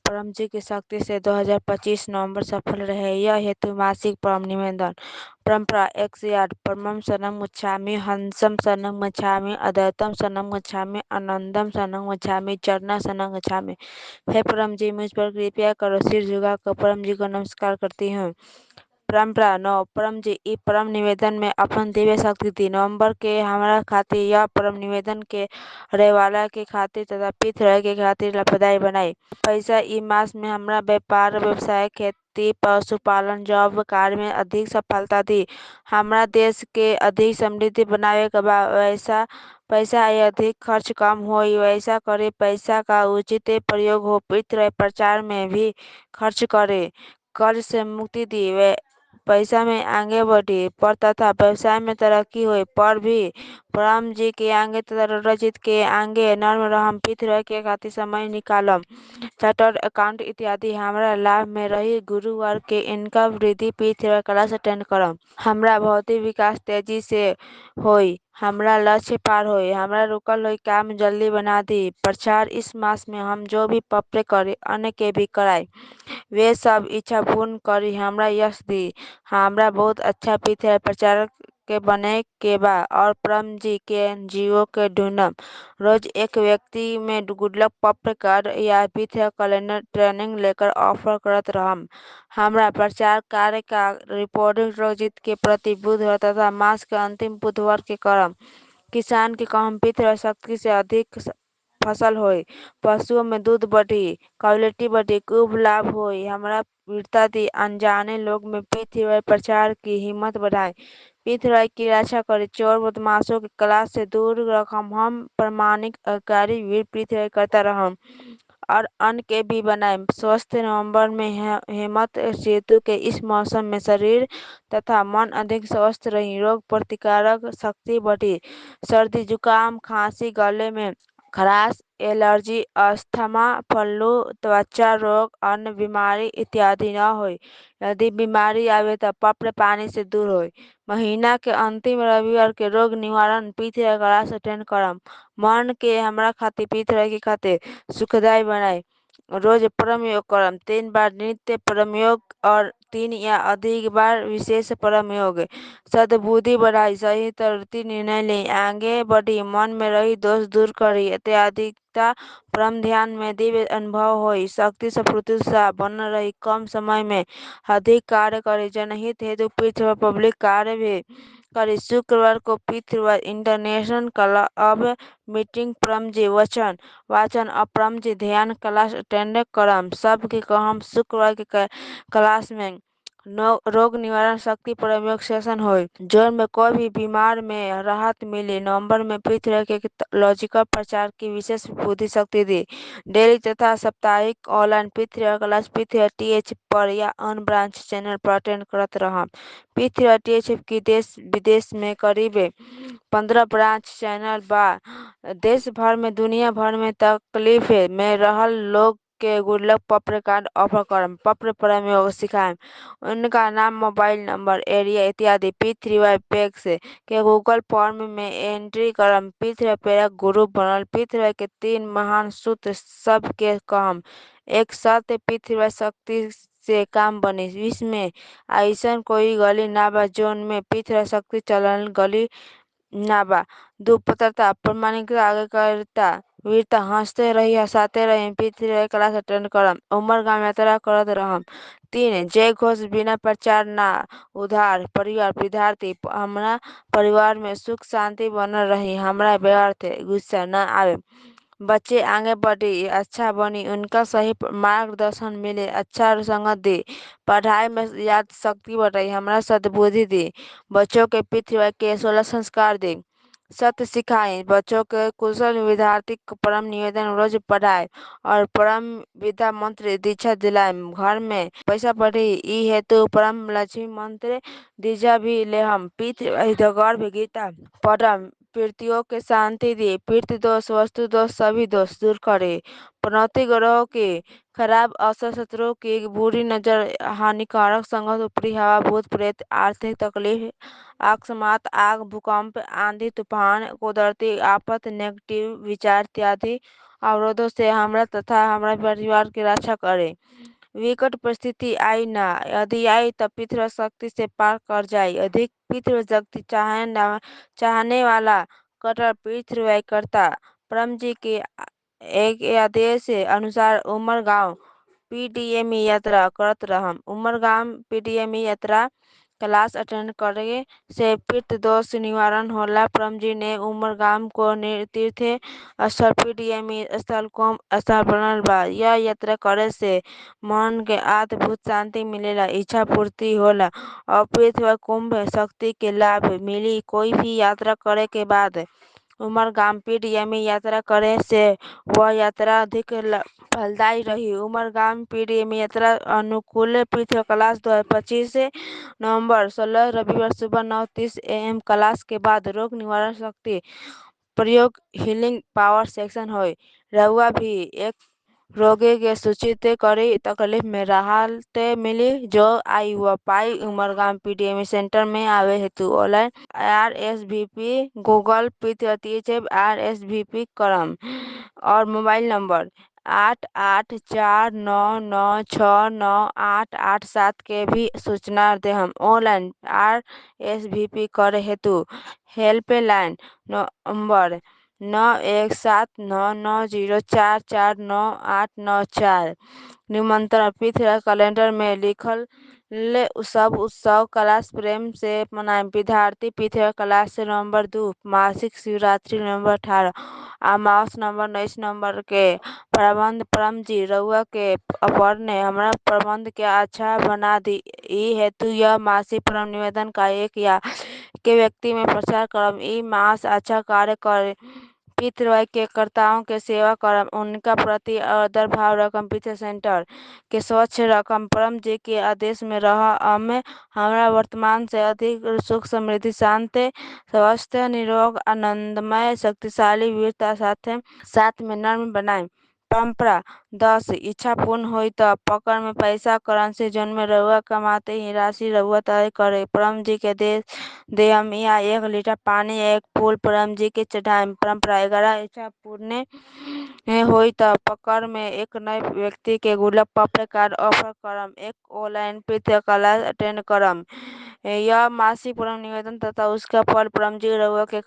परम जी की शक्ति से 2025 नवंबर सफल रहे। यह हेतु मासिक परम निवेदन परंपरा 108 परमं शरणं गच्छामि, हंसं शरणं गच्छामि, अद्वैतम शरणं गच्छामि, आनंदम शरणं गच्छामि, चरणं शरणं गच्छामि। हे परम जी, मुझ पर कृपया करो। सिर झुकाकर परम जी को नमस्कार करती हूँ। परंपरा 9 परम जी ई परम निवेदन में अपन दिव्य शक्ति दी। नवंबर के हमारा खातिर यह परम निवेदन के रहेवाला के खातिर तथा पित रहे के खातिर लाभदायी बनाई। पैसा ई मास में हमरा व्यापार व्यवसाय खेती पशुपालन जॉब कार्य में अधिक सफलता दी। हमरा देश के अधिक समृद्धि बनावे के बा वैसा पैसा ये अधिक खर्च कम होई वैसा करे। पैसा का उचित प्रयोग हो। पित रहे प्रचार में भी खर्च करे। कर्ज से मुक्ति दी वे पैसा में आगे बढ़ी पर तथा व्यवसाय में तरक्की हुई पर भी परम जी के आगे तथा रजित के आगे नर्म रहम पित रहे के खातिर समय निकालम। चार्टर्ड अकाउंट इत्यादि हमरा लाभ में रही। गुरुवार के इनका वृद्धि पित रहे क्लास अटेंड करम। हमरा भौतिक विकास तेजी से होई। हमरा लक्ष्य पार होई। हमरा रुकल हुई काम जल्दी बना दी। प्रचार इस मास में हम जो भी पप्रे करे अन्य के भी कराई वे सब इच्छा पूर्ण करी हमरा यश दी। हमरा बहुत अच्छा पित है प्रचारक के बने के बा और परम जी के एनजीओ के ढूंढम। रोज एक व्यक्ति में गुडलक पप्र कर या पित कैलेंडर ट्रेनिंग लेकर ऑफर करत रहम। हमरा प्रचार कार्य का रिपोर्टिंग रजित के प्रति बुधवार तथा मास के अंतिम बुधवार के करम। किसान के कहम पित शक्ति से अधिक फसल होई। पशुओं में दूध बढ़ी क्वालिटी बढ़ी खूब लाभ होई। हमरा वीरता दी अनजाने लोग में पित प्रचार की हिम्मत बढ़ाए। पित की रक्षा करे चोर बदमाशों के क्लास से दूर रखम। हम प्रामाणिक अधिकारी वीर पित करता रहम और अन्न के भी बनाए। स्वस्थ नवंबर में हेमंत ऋतु के इस मौसम में शरीर तथा मन अधिक स्वस्थ रही। रोग प्रतिकारक शक्ति बढ़ी। सर्दी जुकाम खांसी गले में खराश एलर्जी अस्थमा फ्लू त्वचा रोग अन्य बीमारी इत्यादि न होई। यदि बीमारी आवे तो पप्र पानी से दूर होई। महीना के अंतिम रविवार के रोग निवारण पित क्लास अटेंड करम। मन के हमरा खातिर पित के खातिर सुखदायी बनाए। रोज परम योग करम 3 बार नित्य परम योग और 3 या अधिक बार विशेष परम योग। सद्बुद्धि बढ़ाई सही तरती निर्णय ले आगे बढ़ी मन में रही दोष दूर करी इत्यादिकता परम ध्यान में दिव्य अनुभव होई। शक्ति स्फूर्ति उत्साह बन रही कम समय में अधिक कार्य करे। जनहित हेतु पृथ्वी पब्लिक कार्य भी करी। शुक्रवार को पृथ्वी इंटरनेशनल क्लब मीटिंग परम जी वचन वाचन और परम जी ध्यान क्लास अटेंड करम। सबके कहम शुक्रवार के क्लास में रोग निवारण शक्ति प्रयोग सेशन होई। जोन में कोई भी बीमार में राहत मिली। नवंबर में पृथ्वी के लॉजिकल प्रचार की विशेष बुद्धि शक्ति दी। डेली तथा साप्ताहिक ऑनलाइन पृथ्वी क्लास पृथ्वी टीएच पर या अन्य ब्रांच चैनल पर अटेंड करत रहम। पृथ्वी टीएच की देश विदेश में करीब 15 ब्रांच चैनल बा। देश भर में दुनिया भर में तकलीफ में रहल लोग के गुडलक पप्र कार्ड ऑफर करम। पप्र परम योग सिखाएम। उनका नाम मोबाइल नंबर एरिया इत्यादि पृथ्वी पैक्स के गूगल फॉर्म में एंट्री करम। पृथ्वी पैक ग्रुप बनल। पृथ्वी के 3 महान सूत्र सब के कहम। एक सत्य पृथ्वी शक्ति से काम बनी। विश्व में ऐसन कोई गली ना बा जोन में पृथ्वी शक्ति चलन गली ना बा। दुपत्रता प्रामाणिकता आज्ञाकारिता वीरता हंसते रही हंसाते रही पृथ्वी क्लास अटेंड करम। उमर गांव यात्रा करत रहम। 3 जय घोष बिना प्रचार ना उधार परिवार विद्यार्थी हमरा परिवार में सुख शांति बनल रही। हमरा व्यवहार थे गुस्सा न आवे। बच्चे आगे बढ़ी अच्छा बनी उनका सही मार्गदर्शन मिले अच्छा संगत दी। पढ़ाई में याद शक्ति बढ़ाई हमरा सद्बुद्धि दी। बच्चों के पृथ्वी के 16 संस्कार दी। सत्य सिखाए बच्चों के कुशल विद्यार्थी को परम निवेदन रोज पढ़ाए और परम विद्या मंत्र दीक्षा दिलाए। घर में पैसा बढ़ी ई हेतु परम लक्ष्मी मंत्र दीक्षा भी ले हम। पृथ्वी गर्भ गीता पढ़म। पीड़ितों के शांति दी। पीड़ित दोष वस्तु दोष सभी दोष दूर करे। पनौती ग्रहों की खराब असर शत्रुओं की बुरी नजर हानिकारक संगत ऊपरी हवा भूत प्रेत आर्थिक तकलीफ अकस्मात आग भूकंप आंधी तूफान कुदरती आफत नेगेटिव विचार इत्यादि अवरोधों से हमरा तथा हमारा परिवार की रक्षा करे। विकट परिस्थिति आई ना, यदि आई तब पितृशक्ति से पार कर जाए। अधिक पितृशक्ति चाहने वाला कट्टर पितृव्ययकर्ता परम जी के एक आदेश अनुसार उमरगांव पीडीएमई यात्रा करत रहम। उमरगांव पीडीएमई यात्रा क्लास अटेंड करे से पितृ दोष निवारण होला। परम जी ने उमरगांव को तीर्थ स्थल पीडीएमई स्थल को स्थल बनल बा। यह यात्रा करे से मन के अद्भुत शांति मिलेला, इच्छा पूर्ति होला और पृथ्वी कुंभ शक्ति के लाभ मिली। कोई भी यात्रा करे के बाद उमरगाम पीडीएमई यात्रा करे से वह यात्रा अधिक फलदायी रही। उमरगाम पीडीएमई यात्रा अनुकूल पृथ्वी क्लास 2025 नवंबर 16 रविवार सुबह 9:30 AM क्लास के बाद रोग निवारण शक्ति प्रयोग हीलिंग पावर सेक्शन होय। रउआ भी एक रोगी के सूचित करी तकलीफ में राहत मिली जो आई व पाई। उमरगाम पीडीएमई सेंटर में आवे हेतु ऑनलाइन RSVP गूगल पीतृतीज RSVP करम और मोबाइल नंबर 8849969887 के भी सूचना दे। हम ऑनलाइन RSVP करे हेतु हेल्पलाइन नंबर 917990449894। निमंत्रण पृथ्वी कैलेंडर में लिखल सब उत्सव क्लास प्रेम से मनाएं। विद्यार्थी पृथ्वी क्लास से नवंबर 2 मासिक शिवरात्रि नवंबर 18 अमावस नवंबर 19 नवंबर के प्रबंध परम जी रउआ के अपर ने हमारा प्रबंध के अच्छा बना दी। ई हेतु यह मासिक परम निवेदन का एक या के व्यक्ति में प्रचार करम। ई मास अच्छा कार्य कर पितृव्य के कर्ताओं के सेवा करम, उनका प्रति आदर भाव रकम। पितृ सेंटर के स्वच्छ रकम परम जी के आदेश में रह हमें हमारा वर्तमान से अधिक सुख समृद्धि शांत स्वस्थ निरोग आनंदमय शक्तिशाली वीरता साथ में नर्म बनाए। परंपरा 10 इच्छा पूर्ण हुई तो पकड़ में पैसा करेंसी जोन में रउआ कमाते ही राशि रउआ तय करे परम जी के दे हम यहाँ 1 लीटर पानी एक फूल परम जी के चढ़ाए। परंपरा 11 इच्छा पूर्ण हुई तो पकड़ में एक नए व्यक्ति के गुलाब पापड़ कार्ड ऑफर करम, एक ऑनलाइन पृथ्वी क्लास अटेंड करम। यह मासिक परम निवेदन तथा उसका फल परम जी रउआ के